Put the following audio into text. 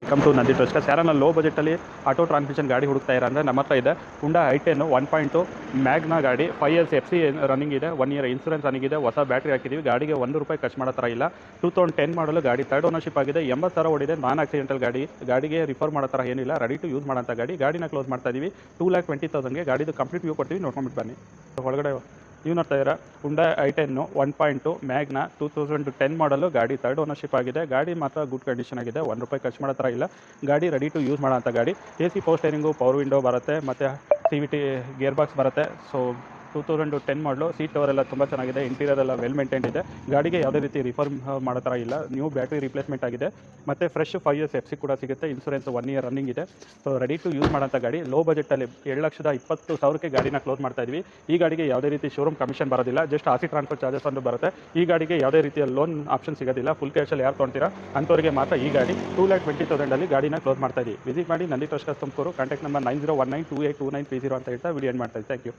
Welcome to Nandi ಟ್ರಸ್ಟರ್ಸ್. ಯಾರನ್ನ low ಬಜೆಟಲ್ಲಿ auto transmission ಗಾಡಿ ಹುಡುಕ್ತಾ ಇರ ಅಂದರೆ ನಮ್ಮ ಹತ್ರ ಇದೆ. ಹುಂಡಾ i10 1.2 ಮ್ಯಾಗ್ನಾ ಗಾಡಿ, 5 years FC ರನ್ನಿಂಗ್ ಇದೆ, 1 year ಇನ್ಸೂರೆನ್ಸ್ ರನ್ನಿಂಗ್ ಇದೆ, ಹೊಸ ಬ್ಯಾಟ್ರಿ ಹಾಕಿದ್ದೀವಿ. ಗಾಡಿಗೆ ₹1 ಖರ್ಚು ಮಾಡೋ ಥರ ಇಲ್ಲ. 2010 ಮಾಡಲು ಗಾಡಿ, ಥರ್ಡ್ ಓನರ್ಶಿಪ್ ಆಗಿದೆ, 80,000 ಓಡಿದೆ, ನಾನ್ ಆಕ್ಸಿಡೆಂಟಲ್ ಗಾಡಿ. ಗಾಡಿಗೆ ರಿಫರ್ ಮಾಡೋ ಥರ ಏನಿಲ್ಲ, ರೆಡಿ ಟು ಯೂಸ್ ಮಾಡೋಂಥ ಗಾಡಿ. ಗಾಡಿನ ಕ್ಲೋಸ್ ಮಾಡ್ತಾ ಇದ್ದೀವಿ 2,20,000ಗೆ. ಗಾಡಿದು ಕಂಪ್ಲೀಟ್ ವ್ಯೂ ಕೊಡ್ತೀವಿ, ನೋಡ್ಕೊಂಡ್ಬಿಟ್ಟು ಬನ್ನಿ. ಒಳಗಡೆ ನೀವು ನೋಡ್ತಾ ಇದ್ದೀರಾ ಹುಂಡಾ i10 1.2 ಮ್ಯಾಗ್ನಾ 2010 ಮಾಡಲು ಗಾಡಿ, ಥರ್ಡ್ ಓನರ್ಶಿಪ್ ಆಗಿದೆ. ಗಾಡಿ ಮಾತ್ರ ಗುಡ್ ಕಂಡೀಷನ್ ಆಗಿದೆ, ₹1 ಖರ್ಚು ಮಾಡೋ ಥರ ಇಲ್ಲ. ಗಾಡಿ ರೆಡಿ ಟು ಯೂಸ್ ಮಾಡೋಂಥ ಗಾಡಿ. AC power steering, power window ಬರುತ್ತೆ, ಮತ್ತು CVT ಗೇರ್ ಬಾಕ್ಸ್ ಬರುತ್ತೆ. ಸೊ 2010 ಮಾಡಲು. ಸೀಟ್ ಕವರ್ ಎಲ್ಲ ತುಂಬ ಚೆನ್ನಾಗಿದೆ, ಇಂಟೀರಿಯರ್ ಎಲ್ಲ ವೆಲ್ ಮೇಂಟೈನ್ ಇದೆ. ಗಾಡಿಗೆ ಯಾವುದೇ ರೀತಿ ರಿಫರ್ ಮಾಡೋ ಥರ ಇಲ್ಲ. ನ್ಯೂ ಬ್ಯಾಟ್ರಿ ರಿಪ್ಲೇಸ್ಮೆಂಟ್ ಆಗಿದೆ, ಮತ್ತು ಫ್ರೆಶ್ 5 years FC ಕೂಡ ಸಿಗುತ್ತೆ. ಇನ್ಸೂರೆನ್ಸ್ 1 year ರನ್ನಿಂಗ್ ಇದೆ. ಸೊ ರೆಡಿ ಟು ಯೂಸ್ ಮಾಡೋಂಥ ಗಾಡಿ. ಲೋ ಬಜೆಟಲ್ಲಿ 7,20,000ಕ್ಕೆ ಗಾಡಿನ ಕ್ಲೋಸ್ ಮಾಡ್ತಾ ಇದ್ವಿ. ಈ ಗಾಡಿಗೆ ಯಾವುದೇ ರೀತಿ ಶೋರೂಮ್ ಕಮಿಷನ್ ಬರೋದಿಲ್ಲ, ಜಸ್ಟ್ RC ಟ್ರಾನ್ಸ್ಫರ್ ಚಾರ್ಜಸ್ ಒಂದು ಬರುತ್ತೆ. ಈ ಗಾಡಿಗೆ ಯಾವುದೇ ರೀತಿಯ ಲೋನ್ ಆಪ್ಷನ್ ಸಿಗೋದಿಲ್ಲ. ಫುಲ್ ಕ್ಯಾಶಲ್ಲಿ ಯಾರು ತೊಗೊಳ್ತೀರಾ ಅಂಥವರಿಗೆ ಮಾತ್ರ ಈ ಗಾಡಿ 2,20,000 ಗಾಡಿನ ಕ್ಲೋಸ್ ಮಾಡ್ತಾ ಇದ್ದೀವಿ. ವಿಸಿಟ್ ಮಾಡಿ Nandi trusters Tumkur. Contact number 9019282930 ಅಂತ ಹೇಳ್ತಾ ವಿಡಿಯೋ ಎಂಡ್ ಮಾಡ್ತಾ ಇದ್ದೀವಿ. Thank you.